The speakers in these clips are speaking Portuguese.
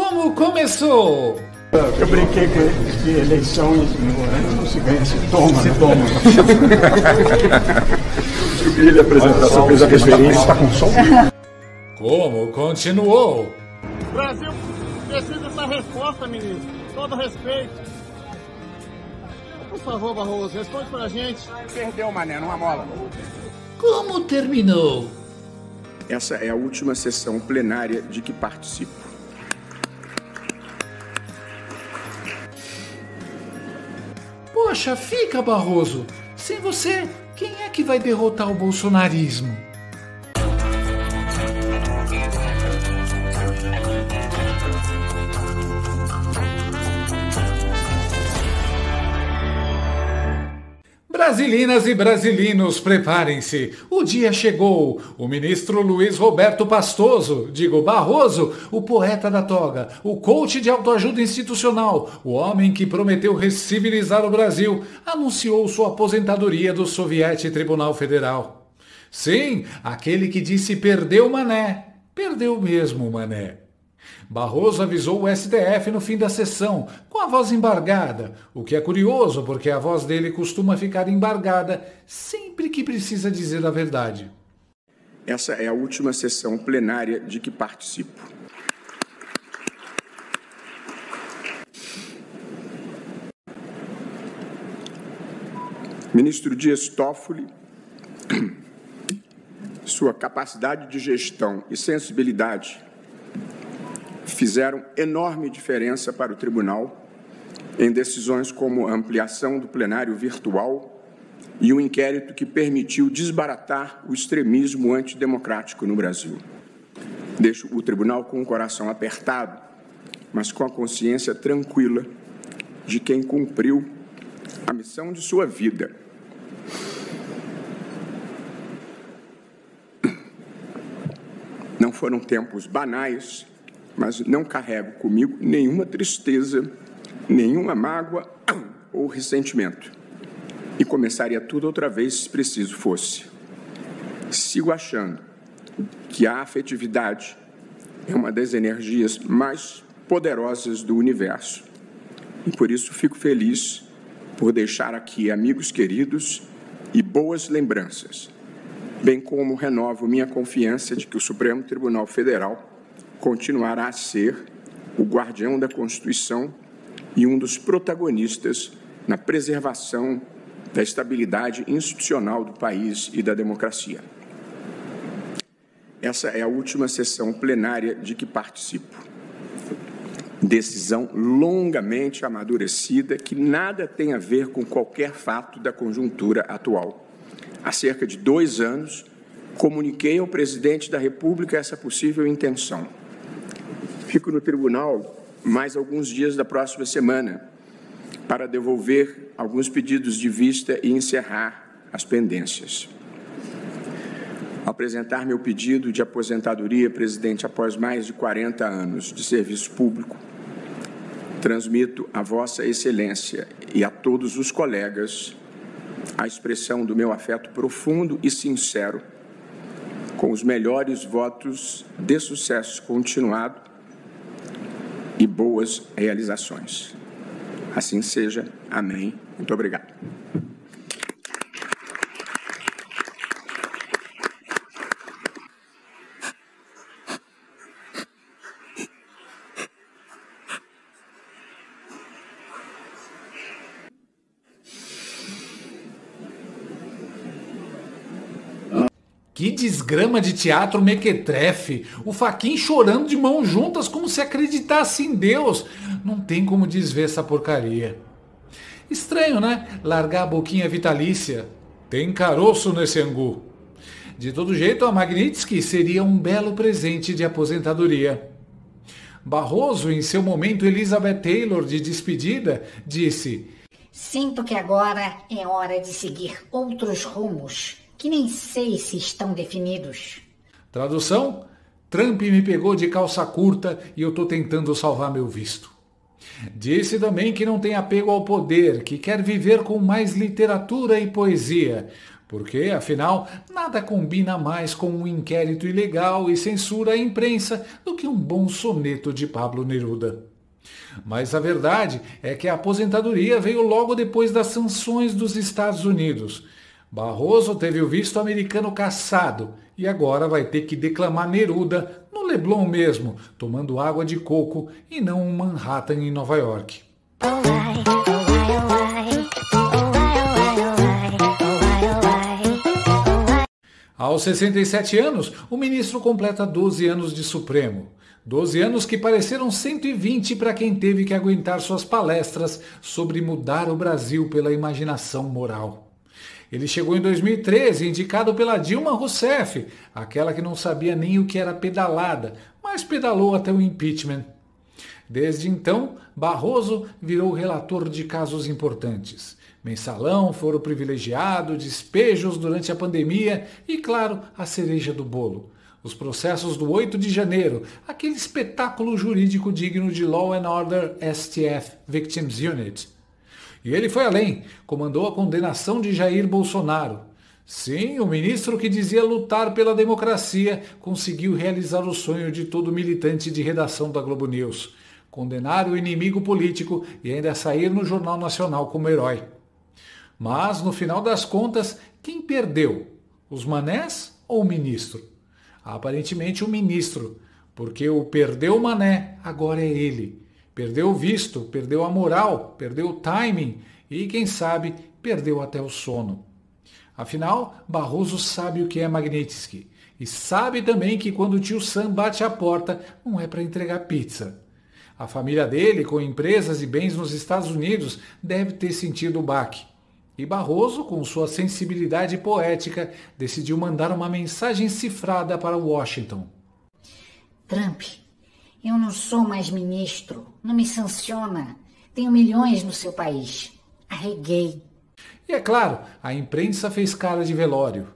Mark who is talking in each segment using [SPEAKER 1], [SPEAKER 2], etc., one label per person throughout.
[SPEAKER 1] Como começou?
[SPEAKER 2] Eu brinquei que eleições no ano não se ganha, se toma. Se toma. Eu queria lhe apresentar, só fez a referência, está com som?
[SPEAKER 1] Como continuou?
[SPEAKER 3] O Brasil precisa dessa resposta, ministro. Todo respeito. Por favor, Barroso, responde pra gente.
[SPEAKER 2] Perdeu, mané, numa mola.
[SPEAKER 1] Como terminou?
[SPEAKER 4] Essa é a última sessão plenária de que participo.
[SPEAKER 1] Poxa, fica, Barroso. Sem você, quem é que vai derrotar o bolsonarismo? Brasilinas e brasilinos, preparem-se. O dia chegou. O ministro Luiz Roberto Pastoso, digo Barroso, o poeta da toga, o coach de autoajuda institucional, o homem que prometeu recivilizar o Brasil, anunciou sua aposentadoria do Soviético Tribunal Federal. Sim, aquele que disse perdeu Mané. Perdeu mesmo, Mané. Barroso avisou o STF no fim da sessão, com a voz embargada, o que é curioso porque a voz dele costuma ficar embargada sempre que precisa dizer a verdade.
[SPEAKER 4] Essa é a última sessão plenária de que participo. Ministro Dias Toffoli, sua capacidade de gestão e sensibilidade fizeram enorme diferença para o tribunal em decisões como a ampliação do plenário virtual e o inquérito que permitiu desbaratar o extremismo antidemocrático no Brasil. Deixo o tribunal com o coração apertado, mas com a consciência tranquila de quem cumpriu a missão de sua vida. Não foram tempos banais, mas não carrego comigo nenhuma tristeza, nenhuma mágoa ou ressentimento. E começaria tudo outra vez se preciso fosse. Sigo achando que a afetividade é uma das energias mais poderosas do universo. E por isso fico feliz por deixar aqui amigos queridos e boas lembranças, bem como renovo minha confiança de que o Supremo Tribunal Federal continuará a ser o guardião da Constituição e um dos protagonistas na preservação da estabilidade institucional do país e da democracia. Essa é a última sessão plenária de que participo. Decisão longamente amadurecida que nada tem a ver com qualquer fato da conjuntura atual. Há cerca de 2 anos, comuniquei ao presidente da República essa possível intenção. Fico no tribunal mais alguns dias da próxima semana para devolver alguns pedidos de vista e encerrar as pendências. Ao apresentar meu pedido de aposentadoria, presidente, após mais de 40 anos de serviço público, transmito a Vossa Excelência e a todos os colegas a expressão do meu afeto profundo e sincero, com os melhores votos de sucesso continuado e boas realizações. Assim seja. Amém. Muito obrigado.
[SPEAKER 1] Que desgrama de teatro mequetrefe, o Fachin chorando de mãos juntas como se acreditasse em Deus. Não tem como desver essa porcaria. Estranho, né? Largar a boquinha vitalícia. Tem caroço nesse angu. De todo jeito, a Magnitsky seria um belo presente de aposentadoria. Barroso, em seu momento Elizabeth Taylor de despedida, disse:
[SPEAKER 5] "Sinto que agora é hora de seguir outros rumos, que nem sei se estão definidos."
[SPEAKER 1] Tradução: Trump me pegou de calça curta e eu tô tentando salvar meu visto. Disse também que não tem apego ao poder, que quer viver com mais literatura e poesia, Porque, afinal, nada combina mais com um inquérito ilegal e censura à imprensa do que um bom soneto de Pablo Neruda. Mas a verdade é que a aposentadoria veio logo depois das sanções dos Estados Unidos. Barroso teve o visto americano cassado e agora vai ter que declamar Neruda no Leblon mesmo, tomando água de coco e não um Manhattan em Nova York. Aos 67 anos, o ministro completa 12 anos de Supremo. 12 anos que pareceram 120 para quem teve que aguentar suas palestras sobre mudar o Brasil pela imaginação moral. Ele chegou em 2013, indicado pela Dilma Rousseff, aquela que não sabia nem o que era pedalada, mas pedalou até o impeachment. Desde então, Barroso virou relator de casos importantes. Mensalão, foro privilegiado, despejos durante a pandemia e, claro, a cereja do bolo. Os processos do 8 de janeiro, aquele espetáculo jurídico digno de Law and Order STF Victims Unit. E ele foi além, comandou a condenação de Jair Bolsonaro. Sim, o ministro que dizia lutar pela democracia conseguiu realizar o sonho de todo militante de redação da Globo News. Condenar o inimigo político e ainda sair no Jornal Nacional como herói. Mas, no final das contas, quem perdeu? Os manés ou o ministro? Aparentemente o ministro, porque o perdeu o mané, agora é ele. Perdeu o visto, perdeu a moral, perdeu o timing e, quem sabe, perdeu até o sono. Afinal, Barroso sabe o que é Magnitsky e sabe também que quando o tio Sam bate a porta, não é para entregar pizza. A família dele, com empresas e bens nos Estados Unidos, deve ter sentido o baque. E Barroso, com sua sensibilidade poética, decidiu mandar uma mensagem cifrada para Washington.
[SPEAKER 5] Trump, eu não sou mais ministro, não me sanciona. Tenho milhões no seu país. Arreguei.
[SPEAKER 1] E é claro, a imprensa fez cara de velório.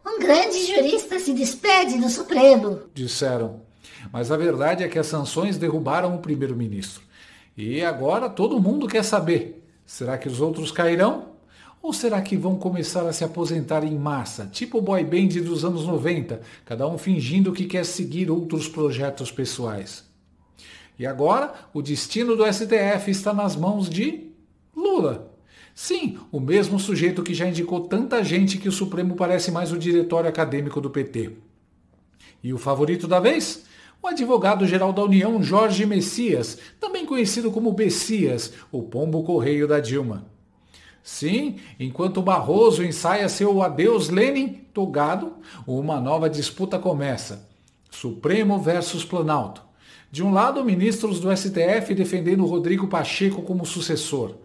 [SPEAKER 5] Um grande jurista se despede do Supremo,
[SPEAKER 1] disseram. Mas a verdade é que as sanções derrubaram o primeiro-ministro. E agora todo mundo quer saber, será que os outros cairão? Ou será que vão começar a se aposentar em massa, tipo o boy band dos anos 90, cada um fingindo que quer seguir outros projetos pessoais? E agora, o destino do STF está nas mãos de Lula. Sim, o mesmo sujeito que já indicou tanta gente que o Supremo parece mais o diretório acadêmico do PT. E o favorito da vez? O advogado-geral da União, Jorge Messias, também conhecido como Bessias, o pombo correio da Dilma. Sim, enquanto Barroso ensaia seu adeus Lenin togado, uma nova disputa começa. Supremo versus Planalto. De um lado, ministros do STF defendendo Rodrigo Pacheco como sucessor.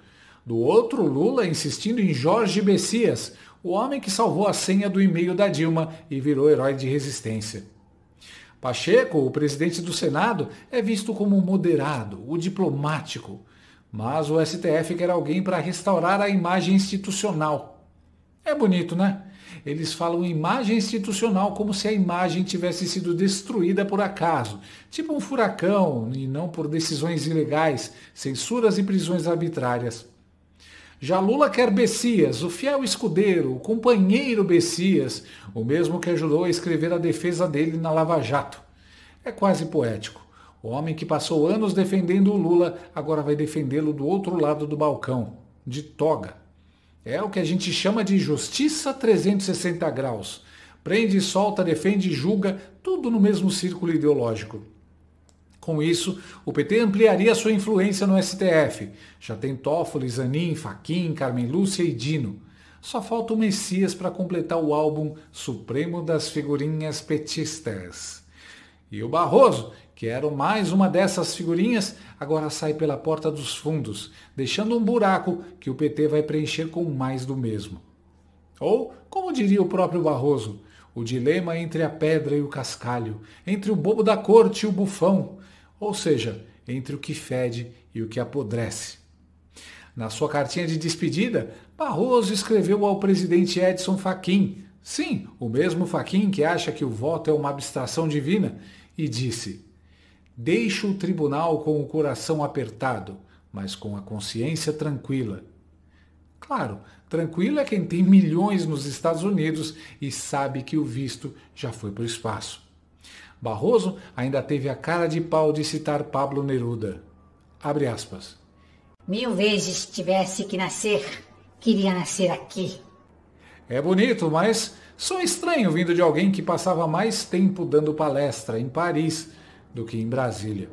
[SPEAKER 1] Do outro, Lula insistindo em Jorge Messias, o homem que salvou a senha do e-mail da Dilma e virou herói de resistência. Pacheco, o presidente do Senado, é visto como o moderado, o diplomático. Mas o STF quer alguém para restaurar a imagem institucional. É bonito, né? Eles falam imagem institucional como se a imagem tivesse sido destruída por acaso, tipo um furacão, e não por decisões ilegais, censuras e prisões arbitrárias. Já Lula quer Bessias, o fiel escudeiro, o companheiro Bessias, o mesmo que ajudou a escrever a defesa dele na Lava Jato. É quase poético. O homem que passou anos defendendo o Lula agora vai defendê-lo do outro lado do balcão, de toga. É o que a gente chama de justiça 360 graus. Prende, solta, defende, julga, tudo no mesmo círculo ideológico. Com isso, o PT ampliaria sua influência no STF. Já tem Toffoli, Zanin, Fachin, Carmen Lúcia e Dino. Só falta o Messias para completar o álbum Supremo das Figurinhas Petistas. E o Barroso, que era mais uma dessas figurinhas, agora sai pela porta dos fundos, deixando um buraco que o PT vai preencher com mais do mesmo. Ou, como diria o próprio Barroso, o dilema entre a pedra e o cascalho, entre o bobo da corte e o bufão, ou seja, entre o que fede e o que apodrece. Na sua cartinha de despedida, Barroso escreveu ao presidente Edson Fachin, sim, o mesmo Fachin que acha que o voto é uma abstração divina, e disse: deixo o tribunal com o coração apertado, mas com a consciência tranquila. Claro, tranquilo é quem tem milhões nos Estados Unidos e sabe que o visto já foi para o espaço. Barroso ainda teve a cara de pau de citar Pablo Neruda. Abre aspas.
[SPEAKER 5] 1000 vezes tivesse que nascer, queria nascer aqui.
[SPEAKER 1] É bonito, mas só estranho vindo de alguém que passava mais tempo dando palestra em Paris do que em Brasília.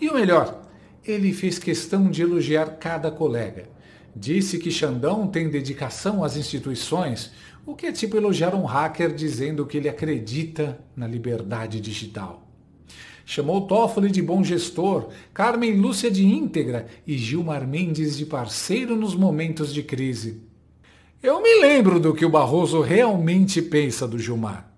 [SPEAKER 1] E o melhor, ele fez questão de elogiar cada colega. Disse que Xandão tem dedicação às instituições, o que é tipo elogiar um hacker dizendo que ele acredita na liberdade digital. Chamou Toffoli de bom gestor, Carmen Lúcia de íntegra e Gilmar Mendes de parceiro nos momentos de crise. Eu me lembro do que o Barroso realmente pensa do Gilmar.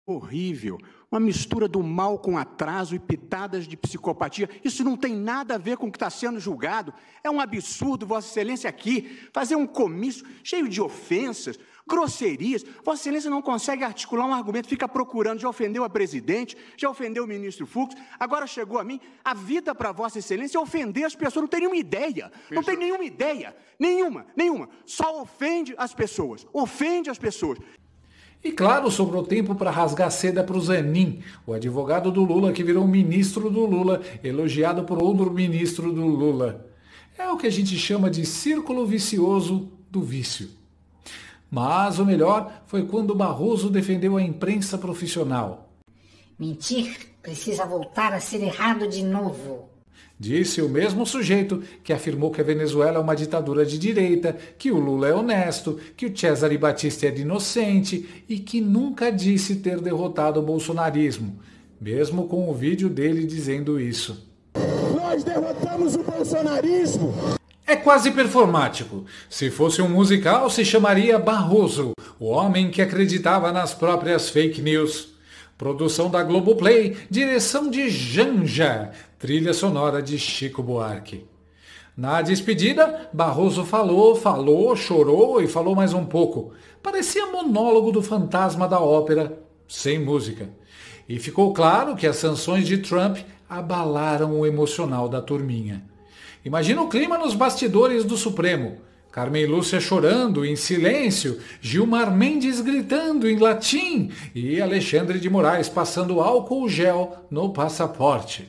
[SPEAKER 6] Horrível. Uma mistura do mal com atraso e pitadas de psicopatia. Isso não tem nada a ver com o que está sendo julgado. É um absurdo, Vossa Excelência, aqui fazer um comício cheio de ofensas, grosserias. Vossa Excelência não consegue articular um argumento, fica procurando, já ofendeu a presidente, já ofendeu o ministro Fux, agora chegou a mim. A vida para Vossa Excelência é ofender as pessoas, não tem nenhuma ideia. Não tem nenhuma ideia. Nenhuma. Só ofende as pessoas. Ofende as pessoas.
[SPEAKER 1] E claro, sobrou tempo para rasgar seda para o Zanin, o advogado do Lula que virou ministro do Lula, elogiado por outro ministro do Lula. É o que a gente chama de círculo vicioso do vício. Mas o melhor foi quando Barroso defendeu a imprensa profissional.
[SPEAKER 5] Mentir precisa voltar a ser errado de novo.
[SPEAKER 1] Disse o mesmo sujeito que afirmou que a Venezuela é uma ditadura de direita, que o Lula é honesto, que o Cesare Battisti é inocente e que nunca disse ter derrotado o bolsonarismo, mesmo com o vídeo dele dizendo isso.
[SPEAKER 7] Nós derrotamos o bolsonarismo!
[SPEAKER 1] É quase performático. Se fosse um musical, se chamaria Barroso, o homem que acreditava nas próprias fake news. Produção da Globoplay, direção de Janja, trilha sonora de Chico Buarque. Na despedida, Barroso falou, chorou e falou mais um pouco. Parecia monólogo do fantasma da ópera, sem música. E ficou claro que as sanções de Trump abalaram o emocional da turminha. Imagina o clima nos bastidores do Supremo. Carmen Lúcia chorando em silêncio, Gilmar Mendes gritando em latim e Alexandre de Moraes passando álcool gel no passaporte.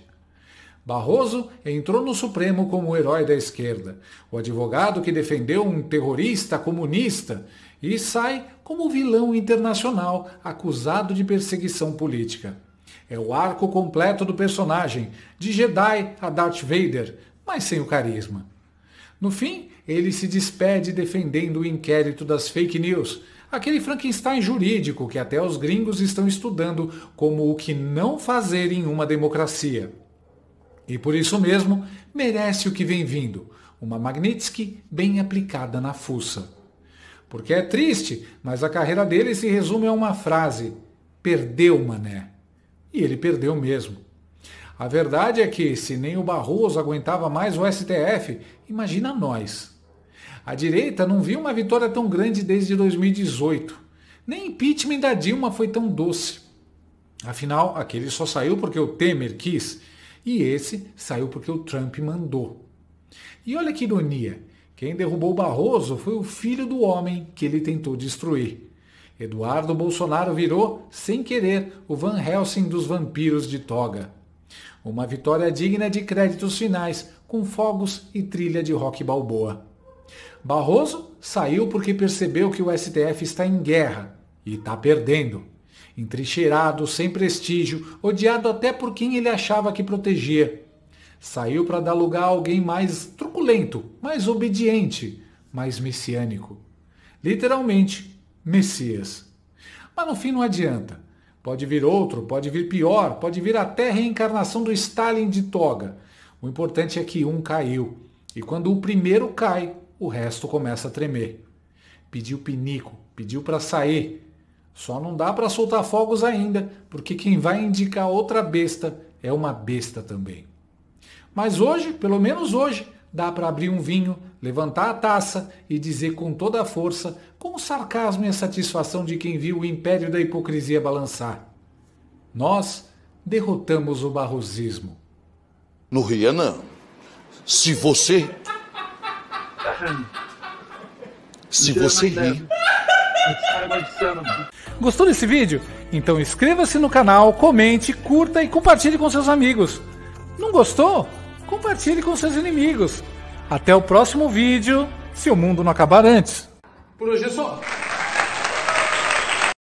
[SPEAKER 1] Barroso entrou no Supremo como o herói da esquerda, o advogado que defendeu um terrorista comunista, e sai como vilão internacional acusado de perseguição política. É o arco completo do personagem, de Jedi a Darth Vader, mas sem o carisma. No fim, ele se despede defendendo o inquérito das fake news, aquele Frankenstein jurídico que até os gringos estão estudando como o que não fazer em uma democracia. E por isso mesmo, merece o que vem vindo, uma Magnitsky bem aplicada na fuça. Porque é triste, mas a carreira dele se resume a uma frase: perdeu, mané. E ele perdeu mesmo. A verdade é que, se nem o Barroso aguentava mais o STF, imagina nós. A direita não viu uma vitória tão grande desde 2018. Nem impeachment da Dilma foi tão doce. Afinal, aquele só saiu porque o Temer quis, e esse saiu porque o Trump mandou. E olha que ironia, quem derrubou o Barroso foi o filho do homem que ele tentou destruir. Eduardo Bolsonaro virou, sem querer, o Van Helsing dos vampiros de toga. Uma vitória digna de créditos finais, com fogos e trilha de rock balboa. Barroso saiu porque percebeu que o STF está em guerra, e está perdendo. Entrincheirado, sem prestígio, odiado até por quem ele achava que protegia. Saiu para dar lugar a alguém mais truculento, mais obediente, mais messiânico. Literalmente, Messias. Mas no fim não adianta. Pode vir outro, pode vir pior, pode vir até a reencarnação do Stalin de toga. O importante é que um caiu. E quando o primeiro cai, o resto começa a tremer. Pediu pinico, pediu para sair. Só não dá para soltar fogos ainda, porque quem vai indicar outra besta é uma besta também. Mas hoje, pelo menos hoje, dá para abrir um vinho, levantar a taça e dizer com toda a força, com o sarcasmo e a satisfação de quem viu o império da hipocrisia balançar: nós derrotamos o barrosismo.
[SPEAKER 8] No Rio, não. Se você... Se você rir...
[SPEAKER 1] Gostou desse vídeo? Então inscreva-se no canal, comente, curta e compartilhe com seus amigos. Não gostou? Compartilhe com seus inimigos. Até o próximo vídeo, se o mundo não acabar antes. Por hoje é só.